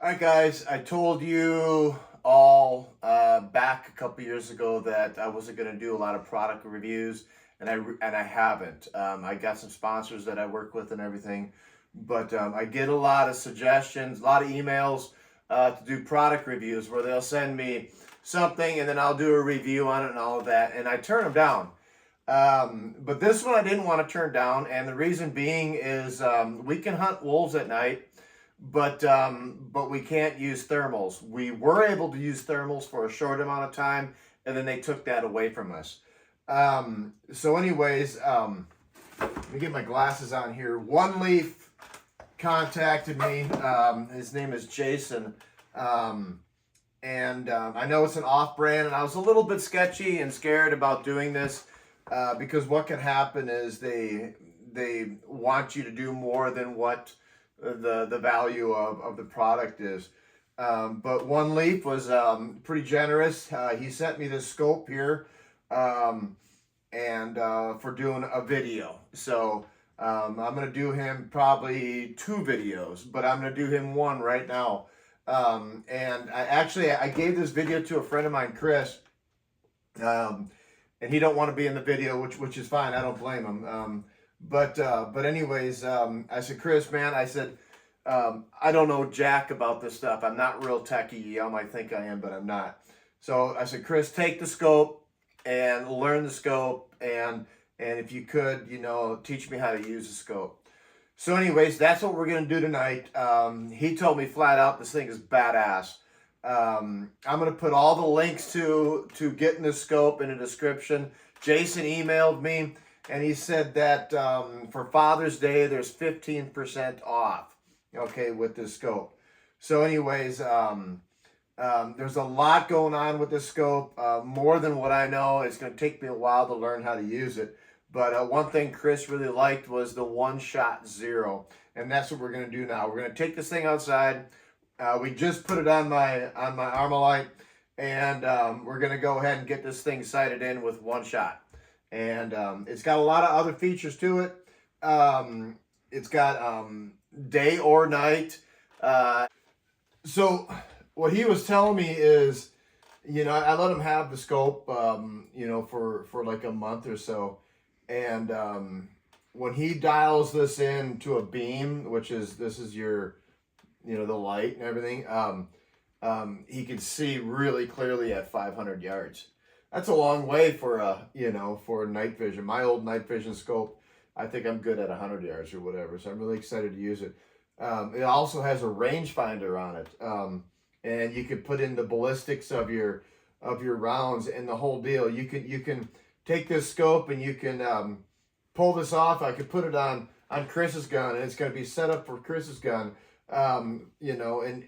All right, guys, I told you all back a couple years ago that I wasn't going to do a lot of product reviews, and I haven't. I got some sponsors that I work with and everything, but I get a lot of suggestions, a lot of emails to do product reviews where they'll send me something and then I'll do a review on it and all of that, and I turn them down. But this one I didn't want to turn down, and the reason being is we can hunt wolves at night, but we can't use thermals. We were able to use thermals for a short amount of time, and then they took that away from us. So, anyways, let me get my glasses on here. Oneleaf contacted me. His name is Jason. And I know it's an off-brand, and I was a little bit sketchy and scared about doing this because what can happen is they want you to do more than what the value of the product is. But Oneleaf was pretty generous. He sent me this scope here, and for doing a video. So I'm gonna do him probably 2 videos, but I'm gonna do him one right now. And I gave this video to a friend of mine, Chris, and he don't want to be in the video, which is fine. I don't blame him. But anyways, I said, Chris, man, I said, I don't know jack about this stuff. I'm not real techie. Y'all might think I am, but I'm not. So I said, Chris, take the scope and learn the scope, and if you could, teach me how to use the scope. So anyways, that's what we're going to do tonight. He told me flat out this thing is badass. I'm going to put all the links to getting the scope in the description. Jason emailed me, and he said that for Father's Day, there's 15% off, okay, with this scope. So anyways, there's a lot going on with this scope, more than what I know. It's going to take me a while to learn how to use it. But one thing Chris really liked was the one-shot zero, and that's what we're going to do now. We're going to take this thing outside. We just put it on my Armalite, and we're going to go ahead and get this thing sighted in with one shot. And it's got a lot of other features to it. It's got day or night. So what he was telling me is, I let him have the scope, for like a month or so. And when he dials this in to a beam, this is your, the light and everything, he can see really clearly at 500 yards. That's a long way for for night vision. My old night vision scope, I think I'm good at 100 yards or whatever. So I'm really excited to use it. It also has a rangefinder on it, and you can put in the ballistics of your rounds and the whole deal. You can take this scope and you can pull this off. I could put it on Chris's gun, and it's going to be set up for Chris's gun, and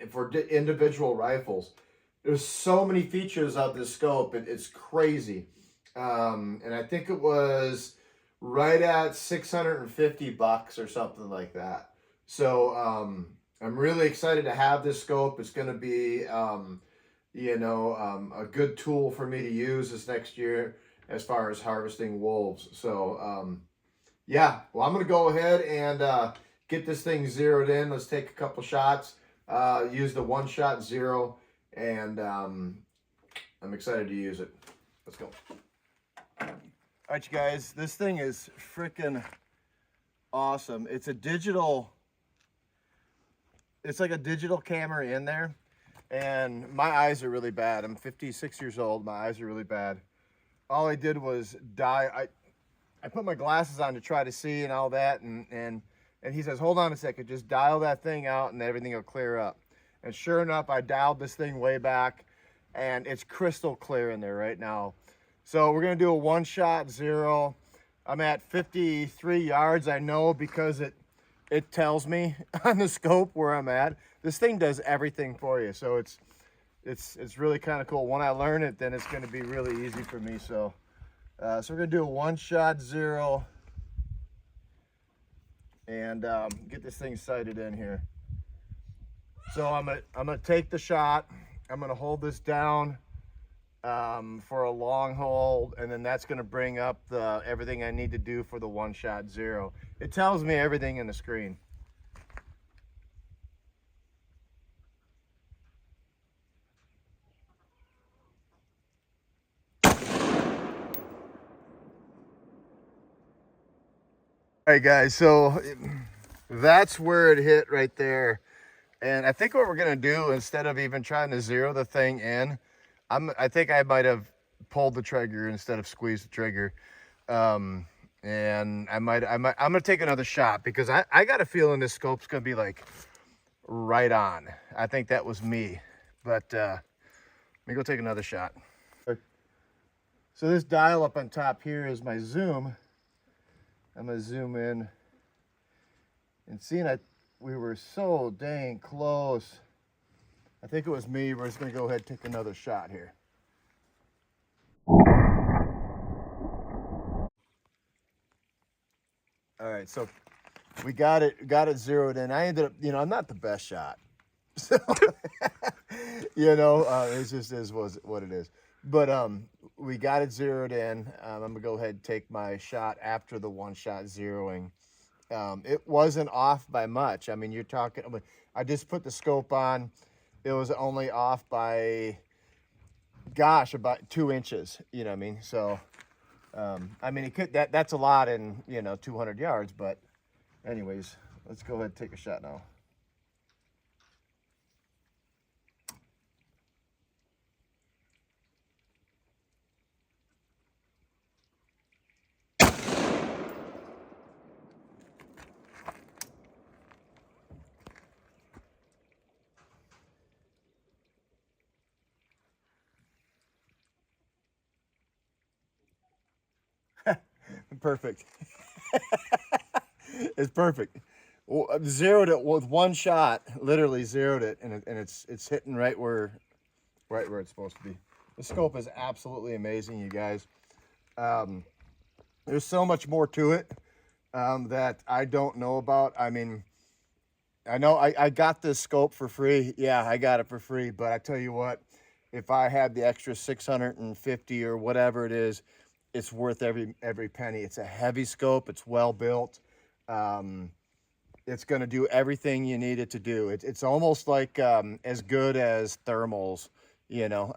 for individual rifles. There's so many features of this scope. It's crazy. And I think it was right at $650 or something like that. So I'm really excited to have this scope. It's going to be, a good tool for me to use this next year as far as harvesting wolves. So, yeah, well, I'm going to go ahead and get this thing zeroed in. Let's take a couple shots, use the one-shot zero, and I'm excited to use it. Let's go. All right, you guys, this thing is freaking awesome. It's like a digital camera in there, and my eyes are really bad. I'm 56 years old. My eyes are really bad. All I did was I put my glasses on to try to see and all that, and he says, hold on a second, just dial that thing out and everything will clear up. And sure enough, I dialed this thing way back, and it's crystal clear in there right now. So we're gonna do a one-shot zero. I'm at 53 yards, I know, because it tells me on the scope where I'm at. This thing does everything for you, so it's really kind of cool. When I learn it, then it's going to be really easy for me. So we're going to do a one-shot zero and get this thing sighted in here. So I'm gonna take the shot. I'm gonna hold this down for a long hold, and then that's gonna bring up everything I need to do for the one-shot zero. It tells me everything in the screen. right, guys, so that's where it hit right there. And I think what we're gonna do, instead of even trying to zero the thing in, I think I might have pulled the trigger instead of squeezed the trigger. Um, and I'm gonna take another shot because I got a feeling this scope's gonna be like right on. I think that was me, but let me go take another shot. So this dial up on top here is my zoom. I'm gonna zoom in and seeing we were so dang close. I think it was me. We're just gonna go ahead and take another shot here. All right, so we got it zeroed in. I ended up, I'm not the best shot, so it just is what it is. But we got it zeroed in. I'm gonna go ahead and take my shot after the one shot zeroing. It wasn't off by much. I mean, you're talking. I just put the scope on. It was only off by, gosh, about 2 inches. You know what I mean? So, I mean, it could that's a lot in 200 yards. But, anyways, let's go ahead and take a shot now. Perfect. It's perfect. Well, I've zeroed it with one shot. Literally zeroed it, and it's hitting right where it's supposed to be. The scope is absolutely amazing, you guys. Um, there's so much more to it that I don't know about. I mean, I know I got this scope for free. Yeah, I got it for free. But I tell you what, if I had the extra 650 or whatever it is, it's worth every penny. It's a heavy scope. It's well built. Um, it's going to do everything you need it to do. It's almost like as good as thermals, you know.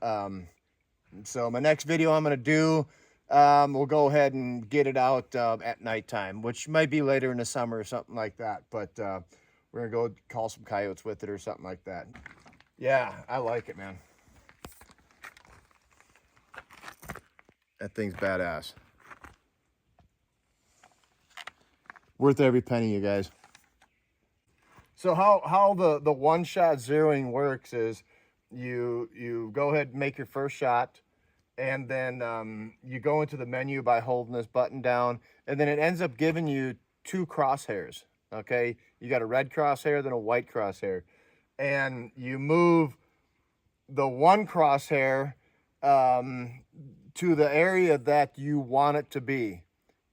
So my next video I'm going to do, we'll go ahead and get it out at nighttime, which might be later in the summer or something like that. But we're going to go call some coyotes with it or something like that. Yeah, I like it, man. That thing's badass. Worth every penny, you guys. So how the one shot zeroing works is you go ahead and make your first shot, and then you go into the menu by holding this button down, and then it ends up giving you 2 crosshairs. Okay, you got a red crosshair, then a white crosshair, and you move the one crosshair to the area that you want it to be,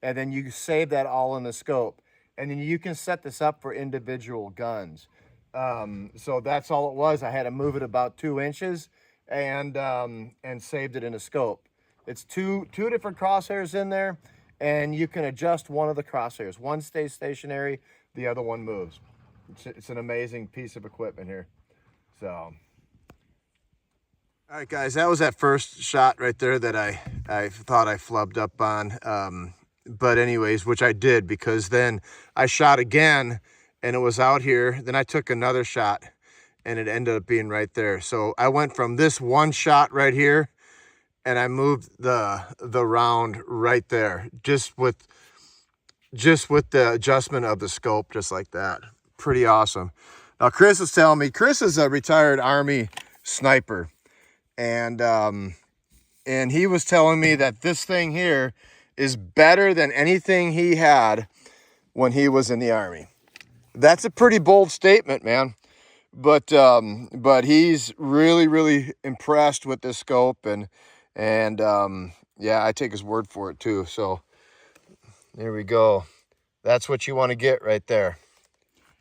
and then you save that all in the scope, and then you can set this up for individual guns. So that's all it was. I had to move it about 2 inches and saved it in a scope. It's two different crosshairs in there, and you can adjust one of the crosshairs. One stays stationary, the other one moves. It's an amazing piece of equipment here. So, all right, guys, that was that first shot right there that I thought I flubbed up on. But anyways, which I did, because then I shot again and it was out here. Then I took another shot and it ended up being right there. So I went from this one shot right here and I moved the round right there, just with the adjustment of the scope, just like that. Pretty awesome. Now, Chris is telling me, Chris is a retired Army sniper, and he was telling me that this thing here is better than anything he had when he was in the Army. That's a pretty bold statement, man. But he's really impressed with this scope, and yeah, I take his word for it too. So there we go. That's what you want to get right there.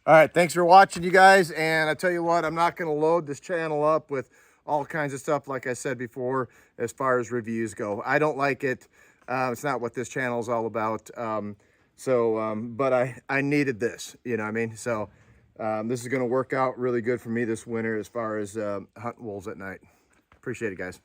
All right, thanks for watching, you guys. And I tell you what, I'm not going to load this channel up with all kinds of stuff, like I said before, as far as reviews go. I don't like it. It's not what this channel is all about. But I needed this, you know what I mean? So this is going to work out really good for me this winter as far as hunting wolves at night. Appreciate it, guys.